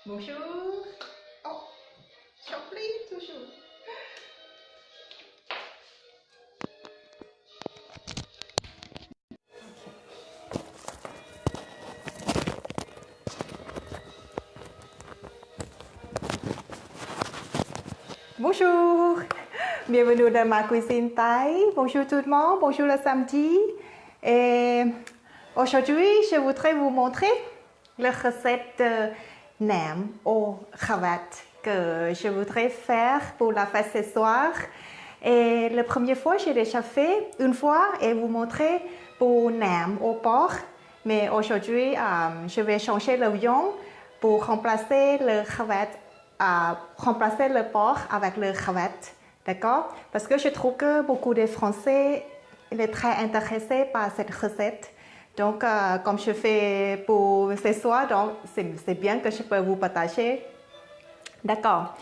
Bonjour. Oh, chocolat toujours. Bonjour. Bienvenue dans ma cuisine thaï. Bonjour tout le monde. Bonjour le samedi. Et aujourd'hui, je voudrais vous montrer la recette de nem aux crevettes que je voudrais faire pour la fête ce soir. Et la première fois, j'ai déjà fait une fois et vous montrer pour nem au porc. Mais aujourd'hui, je vais changer le viande pour remplacer le crevette, remplacer le porc avec le crevette. D'accord? Parce que je trouve que beaucoup de Français sont très intéressés par cette recette. Donc, comme je fais pour ce soir, donc c'est bien que je peux vous partager. D'accord.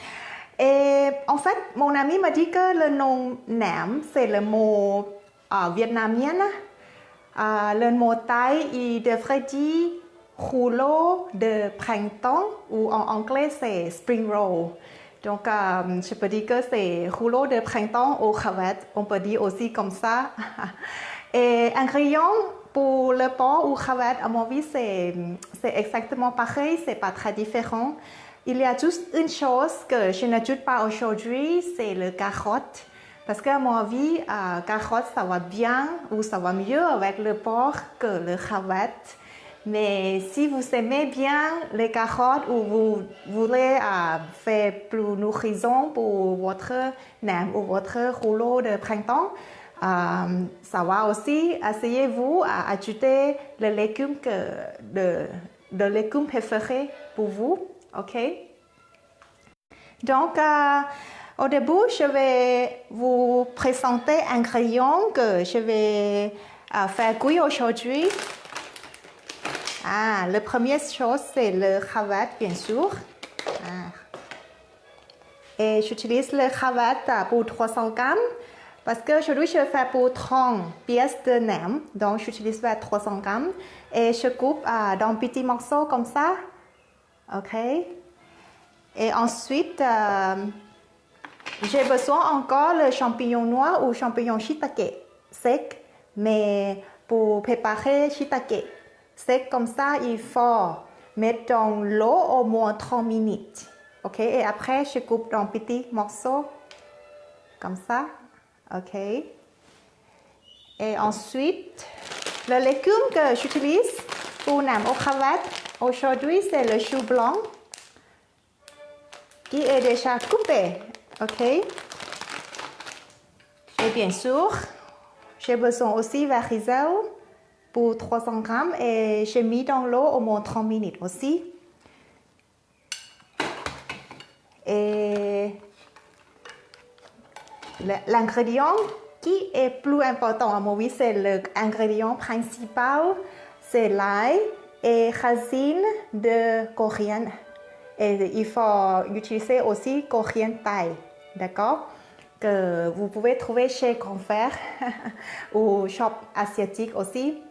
Et en fait, mon ami m'a dit que le nom nem, c'est le mot vietnamien. Le mot thaï, il devrait dire rouleau de printemps ou en anglais, c'est spring roll. Donc, je peux dire que c'est rouleau de printemps aux crevettes. On peut dire aussi comme ça. Et ingrédients pour le porc ou crevette, à mon avis, c'est exactement pareil. C'est pas très différent. Il y a juste une chose que je n'ajoute pas aujourd'hui, c'est le carotte. Parce qu'à mon avis, carotte, ça va bien ou ça va mieux avec le porc que le crevette. Mais si vous aimez bien les carottes ou vous voulez faire plus nourrissant pour votre nem ou votre rouleau de printemps, ça va aussi. Essayez-vous à ajouter le légume de légumes préféré pour vous. OK? Donc, au début, je vais vous présenter un ingrédients que je vais faire cuire aujourd'hui. La première chose, c'est le crevette, bien sûr. Et j'utilise le crevette pour 300 grammes. Parce que aujourd'hui, je vais faire pour 30 pièces de nem. Donc, j'utilise 300 grammes. Et je coupe dans petits morceaux comme ça. OK? Et ensuite, j'ai besoin encore le champignon noir ou champignon shiitake sec. Mais pour préparer shiitake sec comme ça, il faut mettre dans l'eau au moins 30 minutes. OK? Et après, je coupe dans petits morceaux comme ça. OK? Et ensuite, le légume que j'utilise pour nem aux crevettes aujourd'hui, c'est le chou blanc qui est déjà coupé. OK? Et bien sûr, j'ai besoin aussi de risol pour 300 grammes et j'ai mis dans l'eau au moins 30 minutes aussi. Et l'ingrédient qui est plus important à mon avis, c'est l'ingrédient principal, c'est l'ail et racine de coriandre. Et il faut utiliser aussi coriandre thaï, d'accord? Que vous pouvez trouver chez Confrères ou shop asiatique aussi.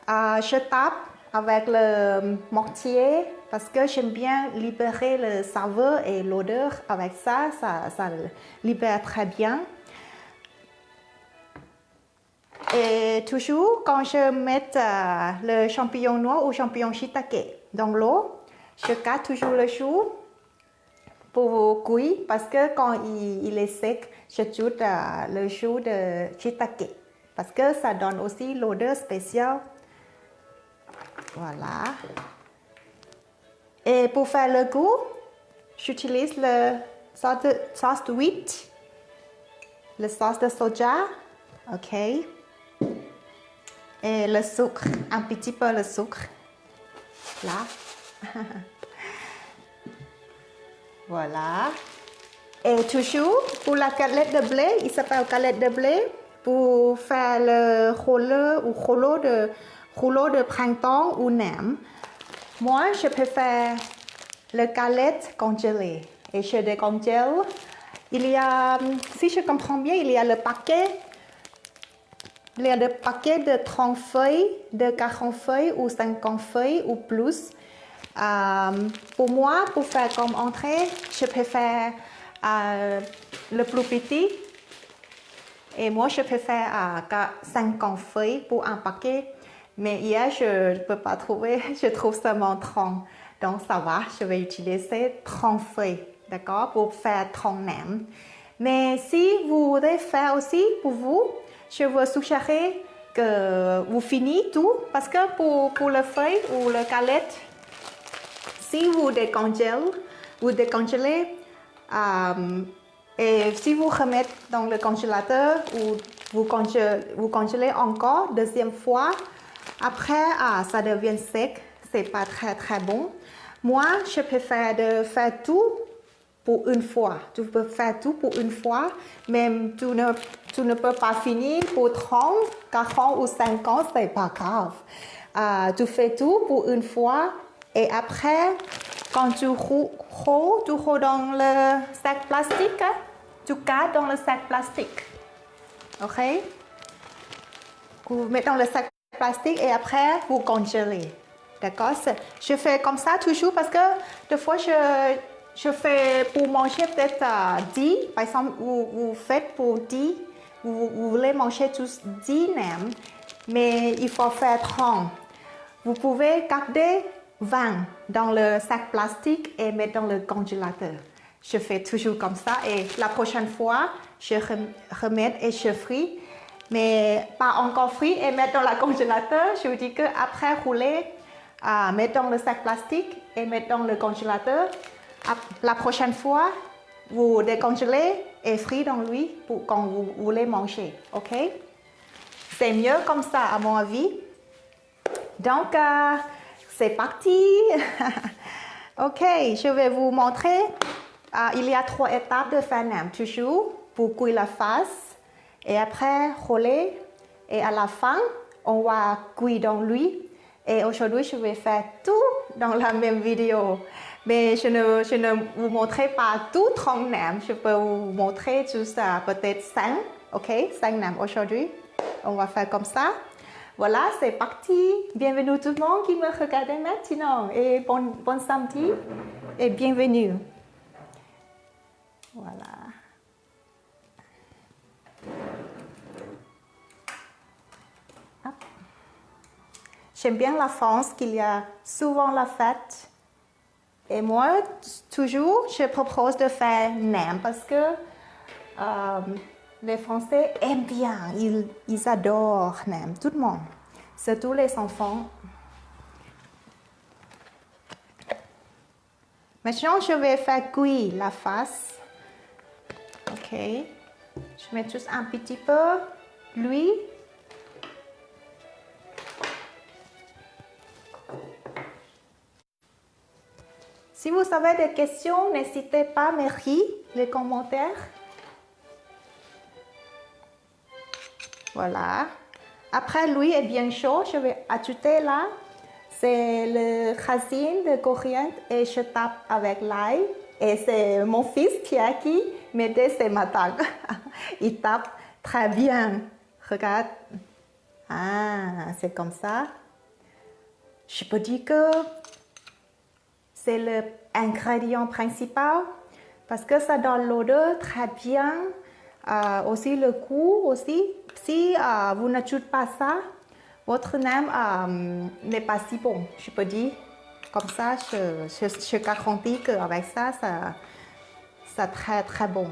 Je tape avec le mortier parce que j'aime bien libérer le saveur et l'odeur avec ça, ça libère très bien. Et toujours, quand je mets le champignon noir ou champignon shiitake dans l'eau, je garde toujours le chou pour cuire parce que quand il est sec, j'ajoute le chou de shiitake parce que ça donne aussi l'odeur spéciale. Voilà. Et pour faire le goût, j'utilise le sauce de huître, le sauce de soja, OK? Et le sucre, un petit peu de sucre, là. Voilà. Et toujours, pour la galette de blé, il s'appelle galette de blé, pour faire le rouleau de printemps ou nem. Moi, je préfère le galette congelée. Et je décongèle. Il y a, si je comprends bien, il y a le paquet de 30 feuilles, de 40 feuilles ou 50 feuilles ou plus. Pour moi, pour faire comme entrée, je préfère le plus petit. Et moi, je préfère 50 feuilles pour un paquet. Mais hier, je ne peux pas trouver, je trouve seulement 30. Donc, ça va, je vais utiliser 30 feuilles, d'accord, pour faire 30 nems. Mais si vous voulez faire aussi pour vous, je vous suggérerais que vous finissez tout. Parce que pour le feuille ou le galette, si vous décongélez, et si vous remettez dans le congélateur ou vous congélez encore deuxième fois, après ça devient sec, c'est pas très très bon. Moi, je préfère de faire tout pour une fois. Tu peux faire tout pour une fois, même tu ne peux pas finir pour 30, 40 ou 50, c'est pas grave. Tu fais tout pour une fois et après, quand tu roules dans le sac plastique, tu gardes dans le sac plastique. Ok? Vous mettez dans le sac plastique et après, vous congélez. D'accord? Je fais comme ça toujours parce que des fois, je fais pour manger peut-être 10. Par exemple, vous faites pour 10. Vous voulez manger tous 10 nems, mais il faut faire 30. Vous pouvez garder 20 dans le sac plastique et mettre dans le congélateur. Je fais toujours comme ça et la prochaine fois, je remets et je fris. Mais pas encore frit et mettre dans le congélateur. Je vous dis qu'après rouler, mettre dans le sac plastique et mettre dans le congélateur. La prochaine fois, vous décongélez et frit dans lui pour quand vous voulez manger. Ok? C'est mieux comme ça à mon avis. Donc, c'est parti. Ok, je vais vous montrer. Il y a 3 étapes de faire nem. Toujours pour cuire la face. Et après, rouler. Et à la fin, on va cuire dans l'huile. Et aujourd'hui, je vais faire tout dans la même vidéo. Mais je ne vous montrerai pas tout 30 nems. Je peux vous montrer juste peut-être 5. Ok, 5 nems aujourd'hui. On va faire comme ça. Voilà, c'est parti. Bienvenue tout le monde qui me regarde maintenant. Et bon samedi. Et bienvenue. Voilà. J'aime bien la France, qu'il y a souvent la fête. Et moi, toujours, je propose de faire nem parce que les Français aiment bien. Ils adorent nem, tout le monde. Surtout les enfants. Maintenant, je vais faire cuire la face. Ok. Je mets juste un petit peu d'huile. Si vous avez des questions, n'hésitez pas à m'écrire les commentaires. Voilà. Après l'huile est bien chaud, je vais ajouter là. C'est le racine de coriandre et je tape avec l'ail. Et c'est mon fils qui a qui m'aide, c'est ma tante. Il tape très bien. Regarde. Ah, c'est comme ça. Je peux dire que c'est l'ingrédient principal parce que ça donne l'odeur très bien. Aussi le goût aussi. Si vous n'ajoutez pas ça, votre nem n'est pas si bon. Je peux dire comme ça, je garantis qu'avec ça, c'est très très bon.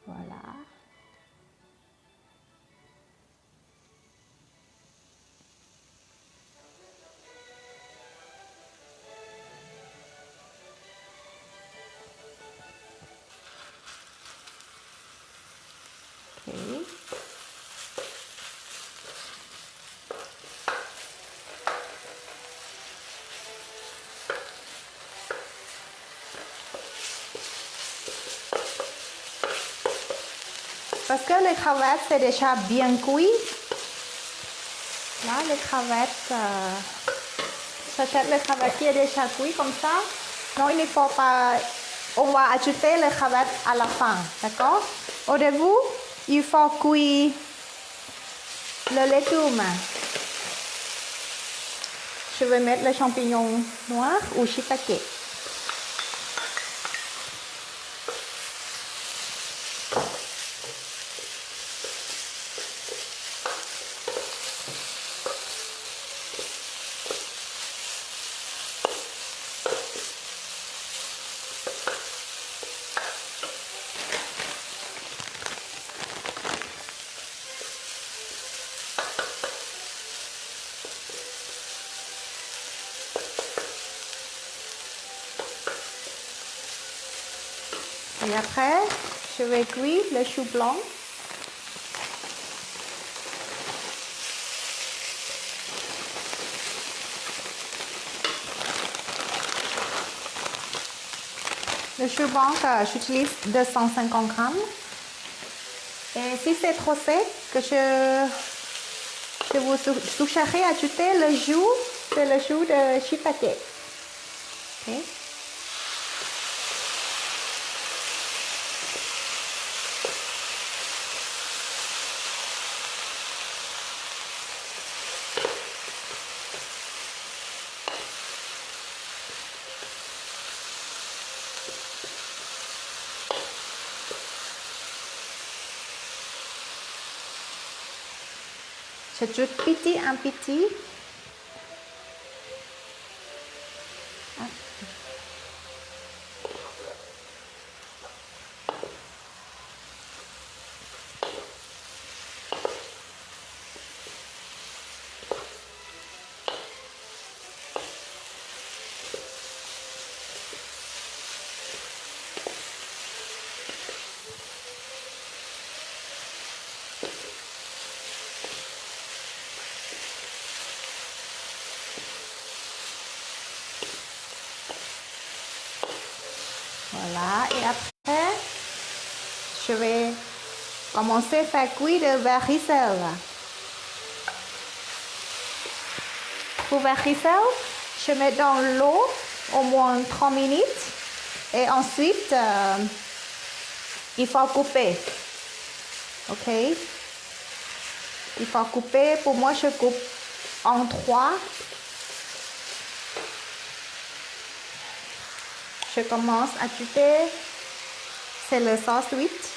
Voilà. Ok. Parce que les crevettes, c'est déjà bien cuit. Là, les crevettes, j'achète les crevettes qui est déjà cuit comme ça. Non, il ne faut pas... On va ajouter les crevettes à la fin, d'accord? Au début, il faut cuire le légume. Je vais mettre les champignons noirs ou shiitake. Et après, je vais cuire le chou blanc. Le chou blanc, j'utilise 250 grammes. Et si c'est trop sec, je vous suggérerais d'ajouter le jus, c'est le jus de shiitake. Okay. J'ajoute petit à petit. Voilà, et après, je vais commencer à faire cuire le vermicelle. Pour vermicelle, je mets dans l'eau au moins 3 minutes et ensuite, il faut couper. Ok? Il faut couper. Pour moi, je coupe en 3. Je commence à ajouter, c'est le sauce huître.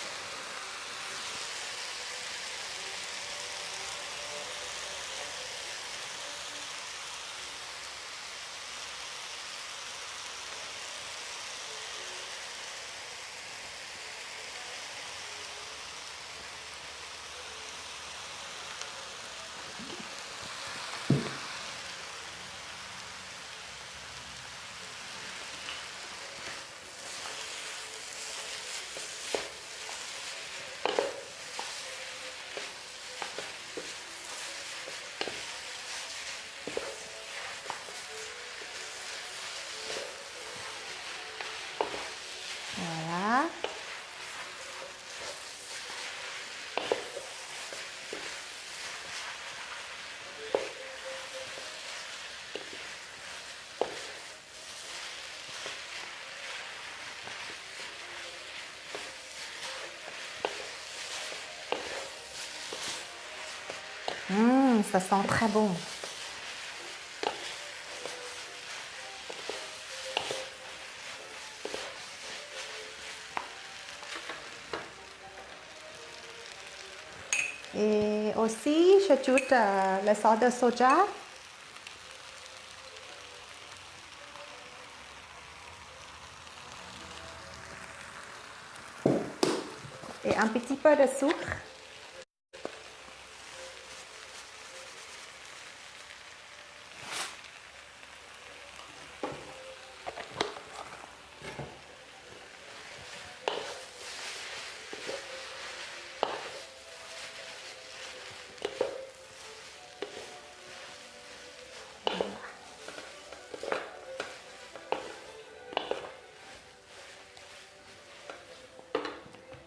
Voilà. Ça sent très bon. Et aussi, j'ajoute le sauce de soja. Et un petit peu de sucre.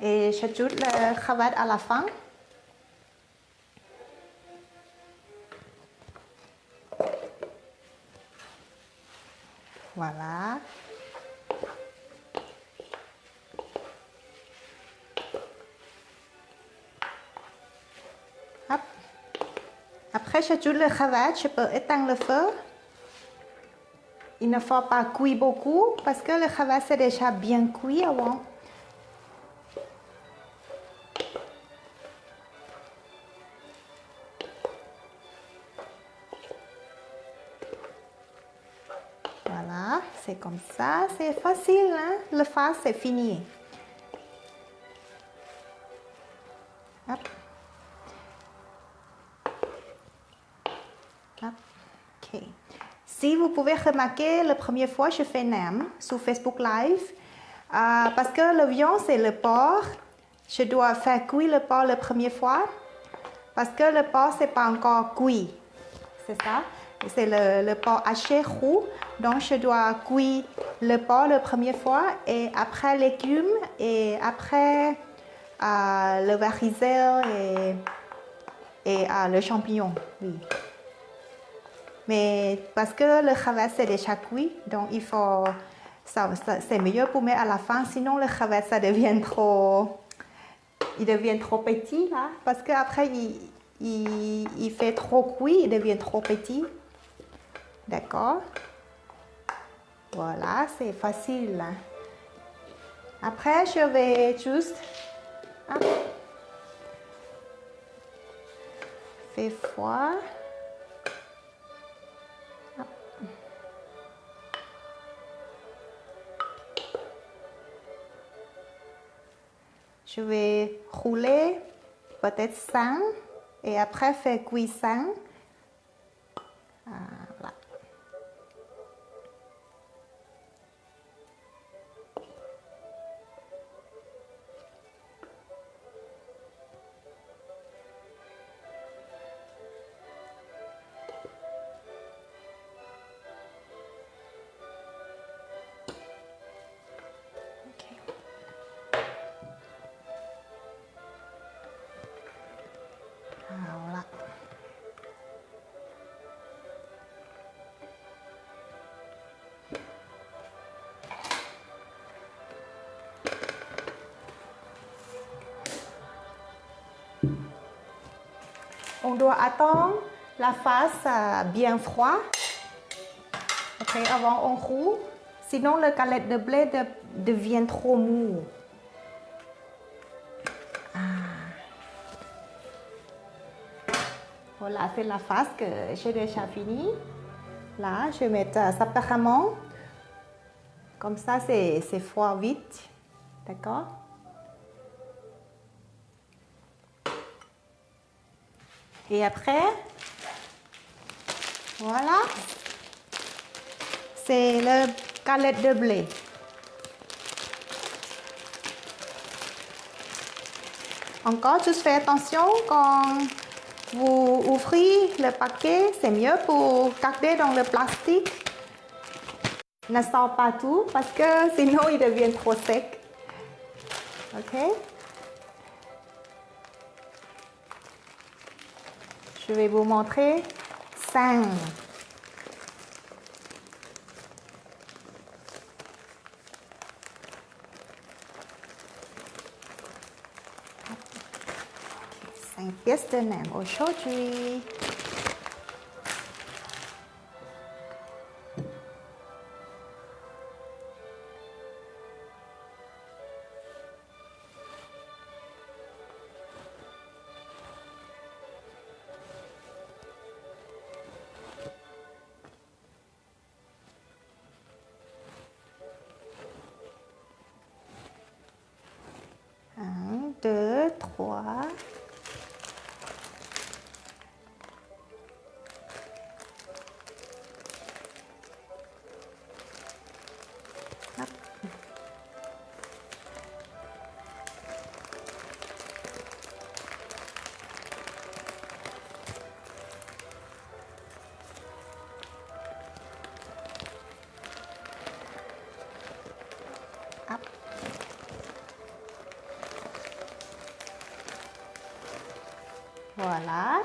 Et j'ajoute le cravate à la fin. Voilà. Hop. Après, j'ajoute le cravate, je peux éteindre le feu. Il ne faut pas cuire beaucoup parce que le cravate c'est déjà bien cuit avant. Voilà, c'est comme ça, c'est facile, hein? Le face c'est fini. Hop. Hop. Ok. Si vous pouvez remarquer, la première fois je fais nem sur Facebook Live parce que le viande c'est le porc. Je dois faire cuire le porc la première fois parce que le porc c'est pas encore cuit. C'est ça. C'est le porc haché roux. Donc je dois cuire le porc la première fois et après légumes et après le varicelle et le champignon. Oui. Mais parce que le cravate c'est déjà cuit, donc il faut c'est mieux pour mettre à la fin, sinon le cravate ça devient trop petit là, parce qu'après il fait trop cuit, il devient trop petit. D'accord? Voilà, c'est facile. Là. Après je vais juste faire froid. Je vais rouler peut-être 5 et après faire cuire 5. Voilà. Voilà. On doit attendre la face bien froide. Ok, avant on roule. Sinon le galette de blé devient trop mou. Voilà, c'est la face que j'ai déjà fini. Là, je vais mettre séparément. Comme ça, c'est froid vite. D'accord? Et après, voilà. C'est le galette de blé. Encore, juste faites attention quand vous ouvrez le paquet, c'est mieux pour garder dans le plastique. Ne sort pas tout parce que sinon il devient trop sec. Ok? Je vais vous montrer 5. Pièces de nem aujourd'hui. Un, deux, trois. Voilà.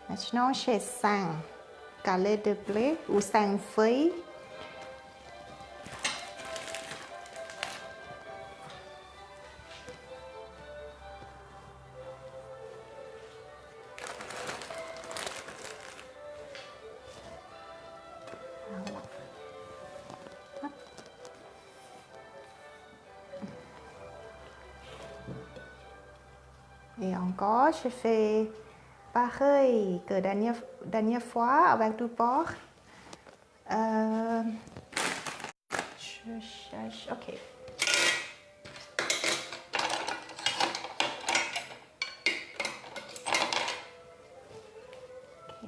Maintenant, j'ai 5. galette de blé ou 5 feuilles. Et encore, je fais pareil que dernière fois avec du porc. Je cherche, ok. Ok,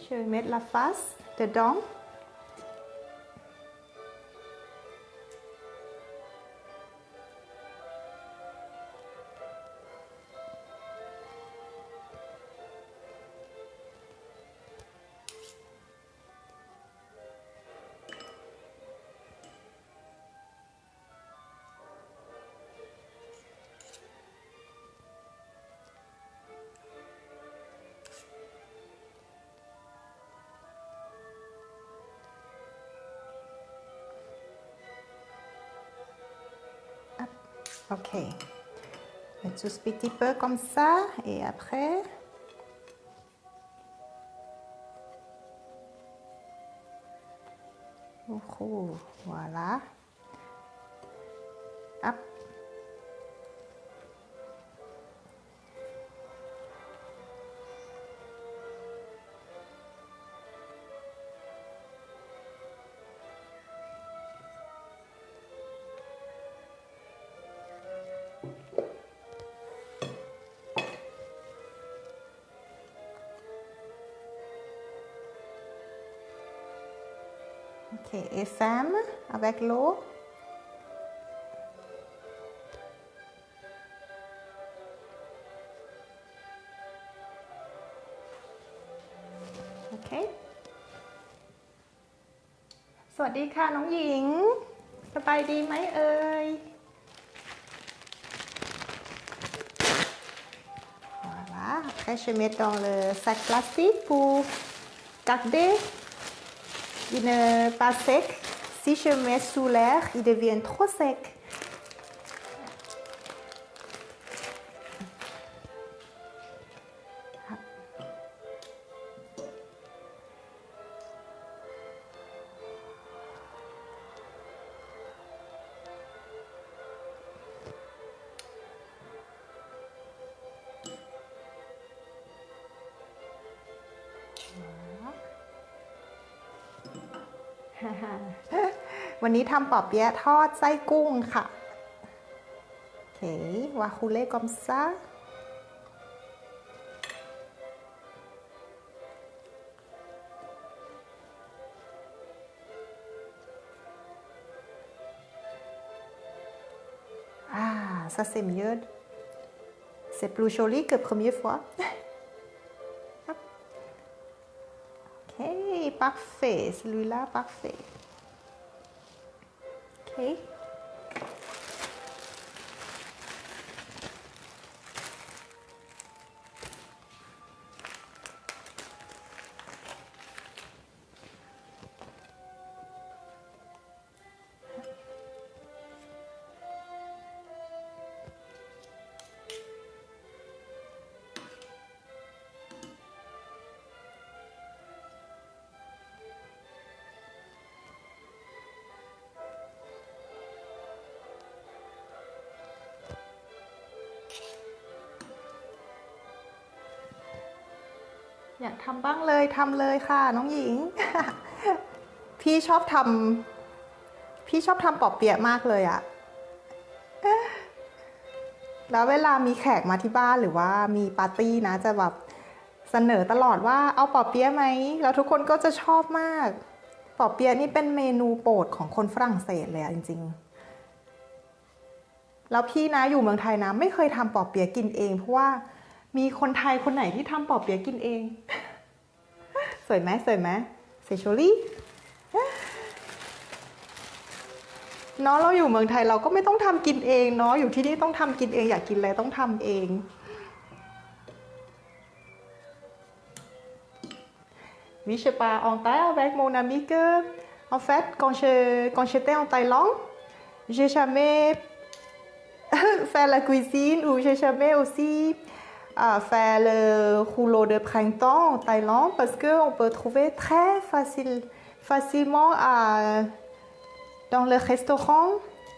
je vais mettre la face dedans. Ok, mettre tout petit peu comme ça et après voilà. Hop. Ok, et ferme avec l'eau. Ok. สวัสดีค่ะน้องหญิงสบายดีไหมเอ่ย Voilà. Après, je mets dans le sac plastique pour garder. Il n'est pas sec. Si je mets sous l'air, il devient trop sec.วันนี้ทำปอเปี๊ยะทอดไส้กุ้งค่ะโอเควาคูเล่กอมซ่าça c'est mieux. C'est plus joli que la première fois. Ok, parfait. Celui-là, parfait. Ok. อยากทำบ้างเลยทำเลยค่ะน้องหญิง พี่ชอบทำปอเปี๊ยะมากเลยอะแล้วเวลามีแขกมาที่บ้านหรือว่ามีปาร์ตี้นะจะแบบเสนอตลอดว่าเอาปอเปี๊ยะไหมแล้วทุกคนก็จะชอบมากปอเปี๊ยะนี่เป็นเมนูโปรดของคนฝรั่งเศสเลยอะจริงๆแล้วพี่นะอยู่เมืองไทยนะไม่เคยทำปอเปี๊ยะกินเองเพราะว่ามีคนไทยคนไหนที่ทำปอเปี๊ยะกินเองสวยไหมสวยไหมเซโชลี่เนาะเราอยู่เมืองไทยเราก็ไม่ต้องทำกินเองเนาะอยู่ที่นี่ต้องทำกินเองอยากกินอะไรต้องทำเอง Oui, je parle en thaï avec mon ami que, en fait, quand j'étais en Thaïlande, j'ai jamais fait la cuisine ou j'ai jamais aussi fait le rouleau de printemps en Thaïlande parce qu'on peut trouver facilement dans le restaurant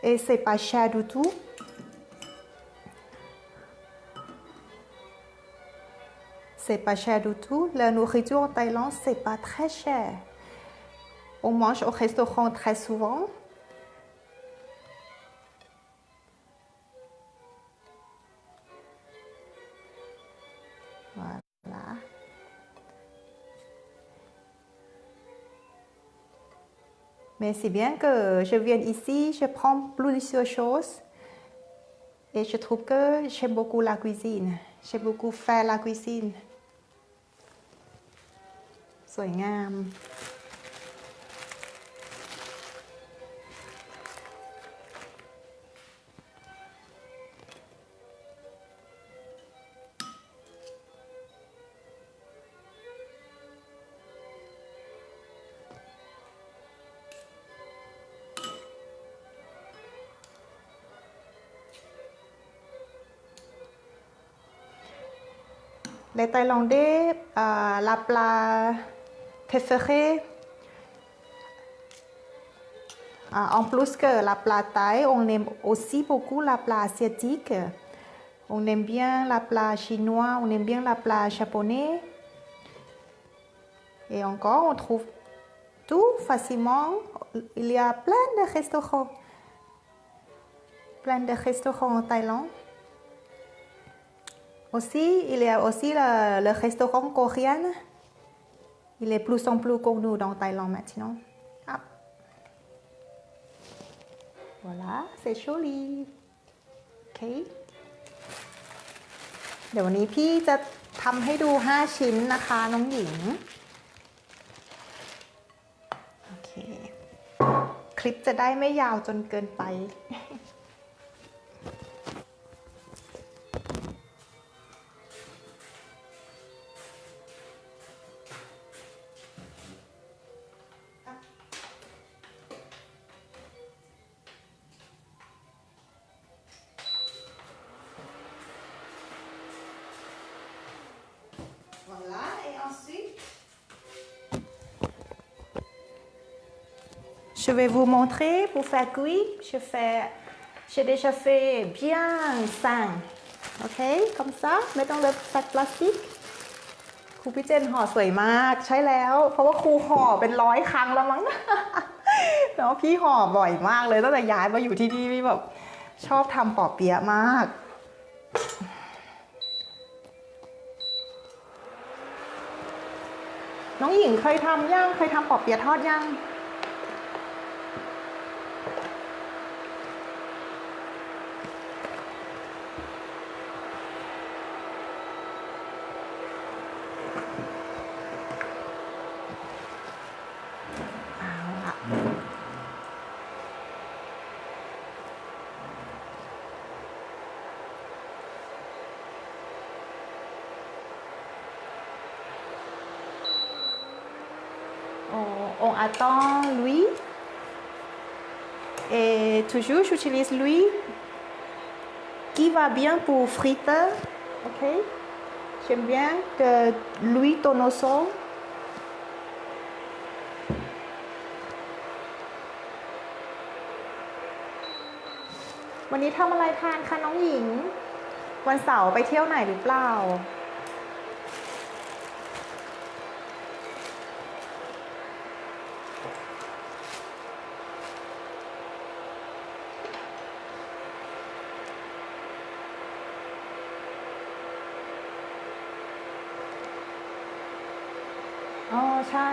et c'est pas cher du tout. C'est pas cher du tout. La nourriture en Thaïlande, c'est pas très cher. On mange au restaurant très souvent. Voilà. Mais c'est bien que je vienne ici, je prends plusieurs choses et je trouve que j'aime beaucoup la cuisine. J'aime beaucoup faire la cuisine. สวยงาม Les Thaïlandais, la plat préférée, en plus que la plat thaï, on aime aussi beaucoup la plat asiatique. On aime bien la plat chinois, on aime bien la plat japonais. Et encore, on trouve tout facilement. Il y a plein de restaurants. Plein de restaurants en Thaïlande. Aussi, il y a aussi le restaurant coréen. Il est plus en plus connu dans Thaïlande maintenant. Ah. Voilà, c'est joli. Ok. เดี๋ยววันนี้พี่จะทำให้ดู5ชิ้นนะคะน้องหญิงโอเคคลิปจะได้ไม่ยาวจนเกินไป Voilà, et ensuite, je vais vous montrer pour faire cuire. J'ai déjà fait bien 5. Ok, comme ça, mets dans le sac plastique. ครูพี่เจนห่อสวยมากใช่แล้วเพราะว่าครูห่อเป็น100 ครั้งแล้วมั้ง เนาะพี่ห่อบ่อยมากเลยตั้งแต่ย้ายมาอยู่ที่นี่พี่แบบชอบทำปอเปี๊ยะมากน้องหญิงเคยทำยังเคยทำปอเปี๊ยะทอดยังon attend l'huile et toujours j'utilise l'huile qui va bien pour friter. Ok, j'aime bien que l'huile tourne au sol. วันนี้ทำอะไรทานคะน้องหญิงวันเสาร์ไปเที่ยวไหนหรือเปล่าอ๋อใช่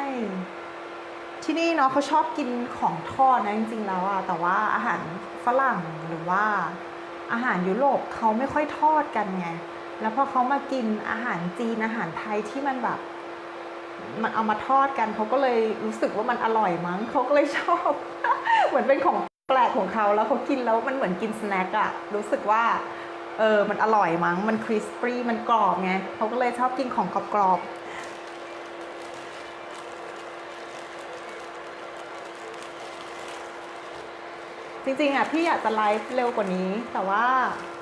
ที่นี่เนาะเขาชอบกินของทอดนะจริงๆแล้วอะแต่ว่าอาหารฝรั่งหรือว่าอาหารยุโรปเขาไม่ค่อยทอดกันไงแล้วพอเขามากินอาหารจีนอาหารไทยที่มันแบบมันเอามาทอดกันเขาก็เลยรู้สึกว่ามันอร่อยมั้งเขาก็เลยชอบ เหมือนเป็นของแปลกของเขาแล้วเขากินแล้วมันเหมือนกินสแน็คอะรู้สึกว่ามันอร่อยมั้งมันคริสปี้มันกรอบไงเขาก็เลยชอบกินของกรอบๆ จริงๆอ่ะพี่อยากจะไลฟ์เร็วกว่านี้แต่ว่า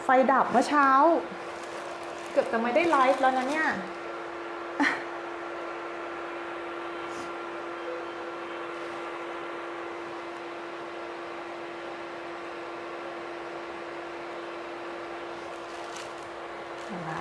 ไฟดับเมื่อเช้าเกือบจะไม่ได้ไลฟ์แล้วนะเนี่ยเห็นไหม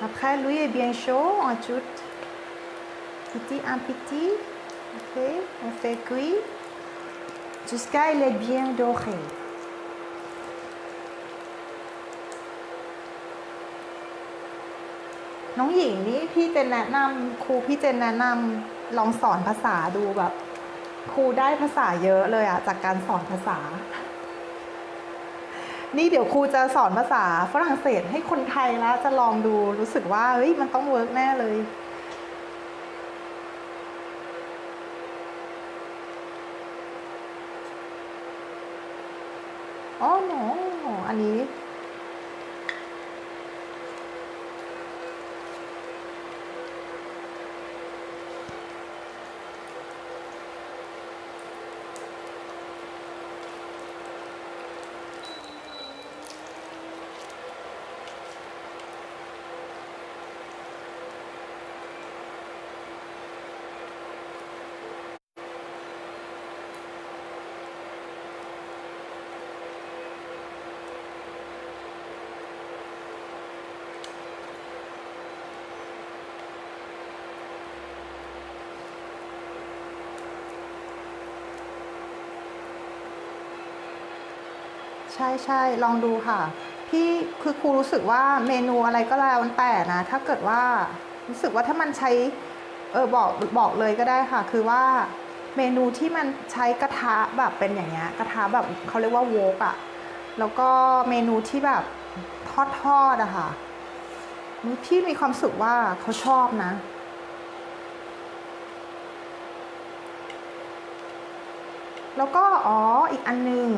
Après, lui est bien chaud, on ajoute un petit, ok, on fait cuire jusqu'à il est bien doré. น้องหญิงนี่พี่จะแนะนำครูพี่จะแนะนำลองสอนภาษาดูแบบครูได้ภาษาเยอะเลยอะจากการสอนภาษานี่เดี๋ยวครูจะสอนภาษาฝรั่งเศสให้คนไทยแล้วจะลองดูรู้สึกว่าเฮ้ยมันต้องเวิร์กแน่เลยอ๋อหนออันนี้ใช่ลองดูค่ะพี่คือครูรู้สึกว่าเมนูอะไรก็แล้วแต่นะถ้าเกิดว่ารู้สึกว่าถ้ามันใช้บอกเลยก็ได้ค่ะคือว่าเมนูที่มันใช้กระทะแบบเป็นอย่างเงี้ยกระทะแบบเขาเรียกว่าโวกอะแล้วก็เมนูที่แบบทอดอะค่ะพี่มีความรู้สึกว่าเขาชอบนะแล้วก็อีกอันนึง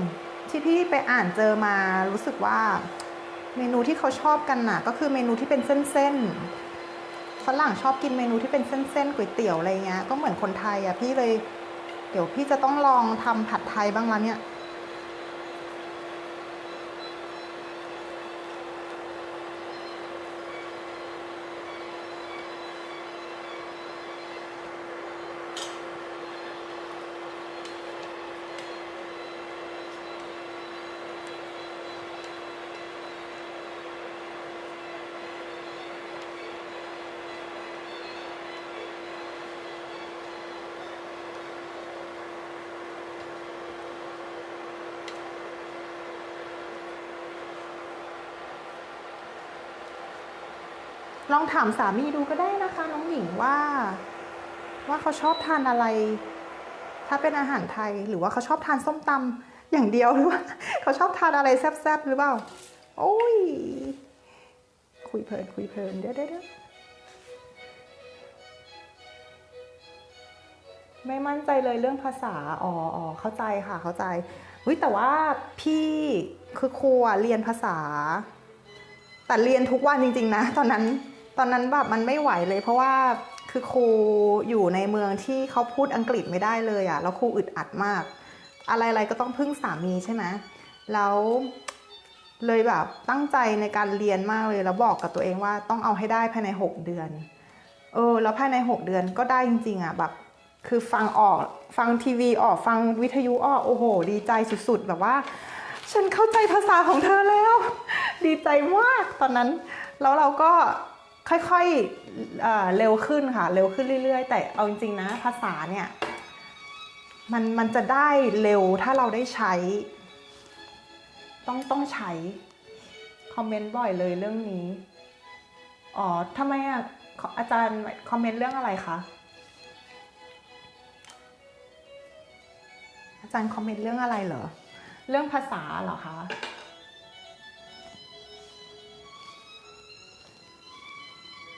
ที่พี่ไปอ่านเจอมารู้สึกว่าเมนูที่เขาชอบกันน่ะก็คือเมนูที่เป็นเส้นฝรั่งชอบกินเมนูที่เป็นเส้นก๋วยเตี๋ยวอะไรเงี้ยก็เหมือนคนไทยอ่ะพี่เลยเดี๋ยวพี่จะต้องลองทำผัดไทยบ้างละเนี่ยลองถามสามีดูก็ได้นะคะน้องหญิงว่าเขาชอบทานอะไรถ้าเป็นอาหารไทยหรือว่าเขาชอบทานส้มตำอย่างเดียวหรือว่าเขาชอบทานอะไรแซ่บๆหรือเปล่าโอ้ยคุยเพลินเดี๋ยวไม่มั่นใจเลยเรื่องภาษาเข้าใจค่ะเข้าใจแต่ว่าพี่คือครูเรียนภาษาแต่เรียนทุกวันจริงๆนะตอนนั้นแบบมันไม่ไหวเลยเพราะว่าคือครูอยู่ในเมืองที่เขาพูดอังกฤษไม่ได้เลยอะแล้วครูอึดอัดมากอะไรๆก็ต้องพึ่งสามีใช่ไหมแล้วเลยแบบตั้งใจในการเรียนมากเลยแล้วบอกกับตัวเองว่าต้องเอาให้ได้ภายใน6 เดือนแล้วภายใน6 เดือนก็ได้จริงๆอะแบบคือฟังออกฟังทีวีออกฟังวิทยุออกโอ้โหดีใจสุดๆแบบว่าฉันเข้าใจภาษาของเธอแล้วดีใจมากตอนนั้นแล้วเราก็ค่อยๆเร็วขึ้นค่ะเร็วขึ้นเรื่อยๆแต่เอาจริงๆนะภาษาเนี่ยมันจะได้เร็วถ้าเราได้ใช้ต้องใช้คอมเมนต์บ่อยเลยเรื่องนี้ทำไมอาจารย์คอมเมนต์เรื่องอะไรคะอาจารย์คอมเมนต์เรื่องอะไรเหรอเรื่องภาษาเหรอคะ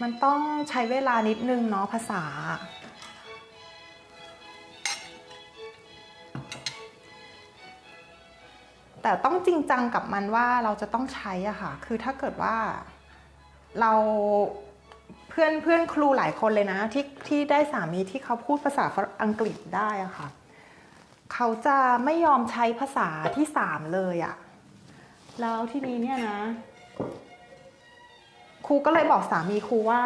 มันต้องใช้เวลานิดนึงเนาะภาษาแต่ต้องจริงจังกับมันว่าเราจะต้องใช้อะค่ะคือถ้าเกิดว่าเราเพื่อนครูหลายคนเลยนะที่ได้สามีที่เขาพูดภาษาอังกฤษได้อะค่ะเขาจะไม่ยอมใช้ภาษาที่3เลยอะแล้วทีนี้เนี่ยนะครูก็เลยบอกสามีครูว่า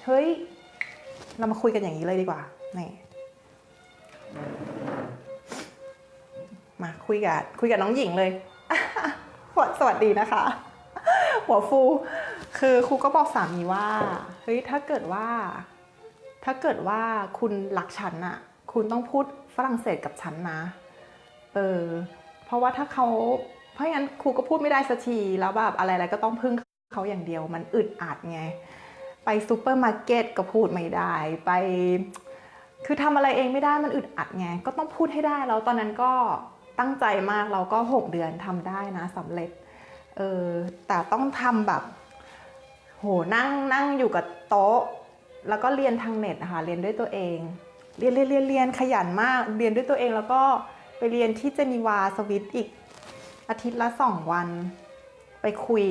เฮ้ยเรามาคุยกันอย่างนี้เลยดีกว่านี่มาคุยกับน้องหญิงเลย สวัสดีนะคะ หัวฟูคือครูก็บอกสามีว่าเฮ้ยถ้าเกิดว่าคุณรักฉันอะคุณต้องพูดฝรั่งเศสกับฉันนะเพราะว่าเพราะงั้นครูก็พูดไม่ได้สักทีแล้วแบบอะไรก็ต้องพึ่งเขาอย่างเดียวมันอึดอัดไงไปซูเปอร์มาร์เก็ตก็พูดไม่ได้ไปคือทำอะไรเองไม่ได้มันอึดอัดไงก็ต้องพูดให้ได้แล้วตอนนั้นก็ตั้งใจมากเราก็6 เดือนทำได้นะสำเร็จแต่ต้องทำแบบโหนั่งอยู่กับโต๊ะแล้วก็เรียนทางเน็ตนะคะเรียนด้วยตัวเองเรียนขยันมากเรียนด้วยตัวเองแล้วก็ไปเรียนที่เจนีวาสวิตอีกอาทิตย์ละ2 วันไปคุย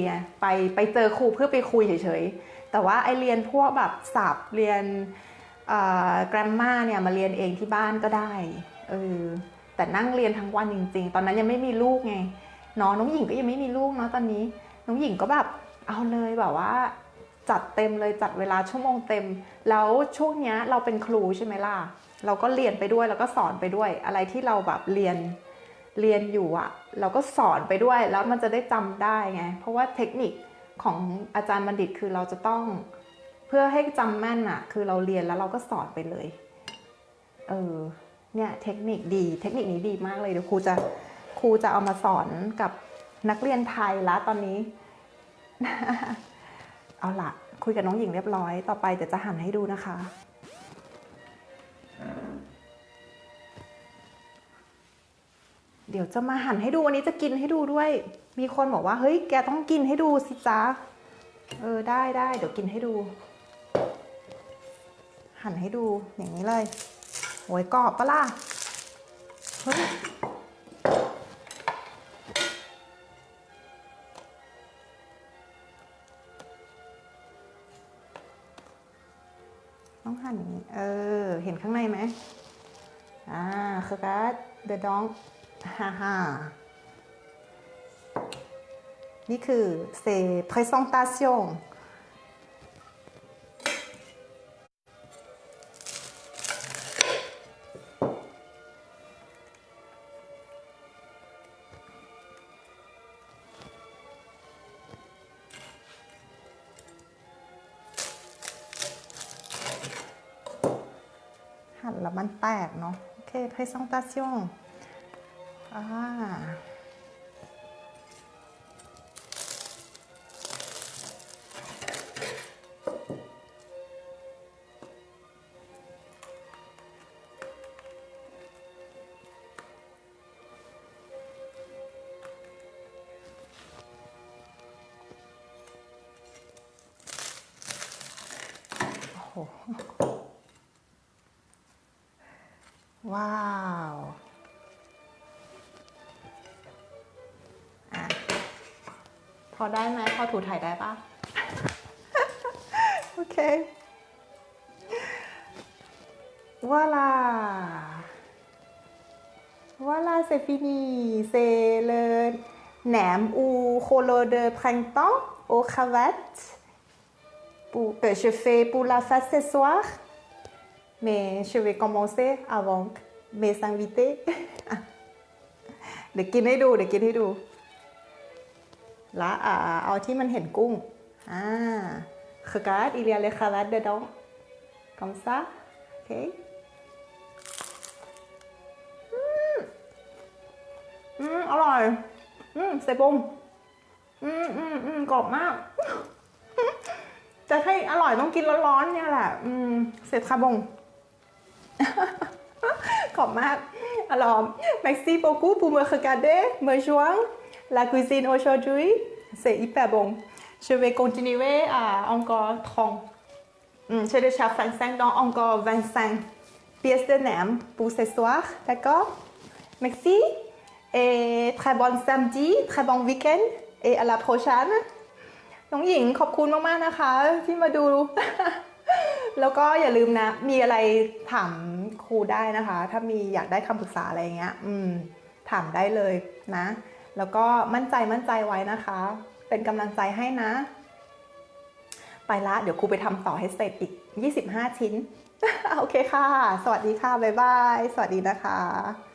ไปเจอครูเพื่อไปคุยเฉยๆแต่ว่าไอเรียนพวกแบบศัพท์เรียนแกรมมาเนี่ยมาเรียนเองที่บ้านก็ได้แต่นั่งเรียนทั้งวันจริงๆตอนนั้นยังไม่มีลูกไงน้องหญิงก็ยังไม่มีลูกเนาะตอนนี้น้องหญิงก็แบบเอาเลยแบบว่าจัดเต็มเลยจัดเวลาชั่วโมงเต็มแล้วช่วงนี้เราเป็นครูใช่ไหมล่ะเราก็เรียนไปด้วยแล้วก็สอนไปด้วยอะไรที่เราแบบเรียนอยู่อะเราก็สอนไปด้วยแล้วมันจะได้จำได้ไงเพราะว่าเทคนิคของอาจารย์บัณฑิตคือเราจะต้องเพื่อให้จำแม่นอะคือเราเรียนแล้วเราก็สอนไปเลยเนี่ยเทคนิคนี้ดีมากเลยเดี๋ยวครูจะเอามาสอนกับนักเรียนไทยแล้วตอนนี้ เอาล่ะคุยกับน้องหญิงเรียบร้อยต่อไปเดี๋ยวจะหั่นให้ดูนะคะเดี๋ยวจะมาหั่นให้ดูวันนี้จะกินให้ดูด้วยมีคนบอกว่าเฮ้ยแกต้องกินให้ดูสิจ๊ะได้เดี๋ยวกินให้ดูหั่นให้ดูอย่างนี้เลยโหยกรอบปะล่ะเฮ้ยต้องหั่นอย่างนี้เห็นข้างในไหมคือการเดอะดองฮ่านี่คือเซเพรสเซนตาซิองหั่นแล้วมันแตกเนาะโอเค présentation โอ้โหว้าวพอได้ไหมพอถูถ่ายได้ปะ โอเค voilà c'est fini c'est le nem ou couleur de printemps aux cravates que je fais pour la fête ce soir mais je vais commencer avant mes invités เดี๋ยวกินให้ดูแล้วเอาที่มันเห็นกุ้งregarde il y a les cravates dedans comme ça ok อร่อยเซบงกรอบมากจะให้อร่อยต้องกินร้อนๆเนี่ยแหละเซคาบงขอบมากalors merci beaucoup pour me regarder me joindre la cuisine aujourd'hui c'est hyper bon je vais continuer encore J'ai déjà 25 donc encore 25 pièces de nem pour ce soir, d'accord? Merci et très bon samedi, très bon week-end et à la prochaine น้องหญิงขอบคุณมากๆนะคะที่มาดู แล้วก็อย่าลืมนะมีอะไรถามครูได้นะคะถ้ามีอยากได้คำปรึกษาอะไรเงี้ยถามได้เลยนะแล้วก็มั่นใจไว้นะคะเป็นกำลังใจให้นะไปละเดี๋ยวครูไปทำต่อให้เสร็จอีก25ชิ้น โอเคค่ะสวัสดีค่ะบ๊ายบายสวัสดีนะคะ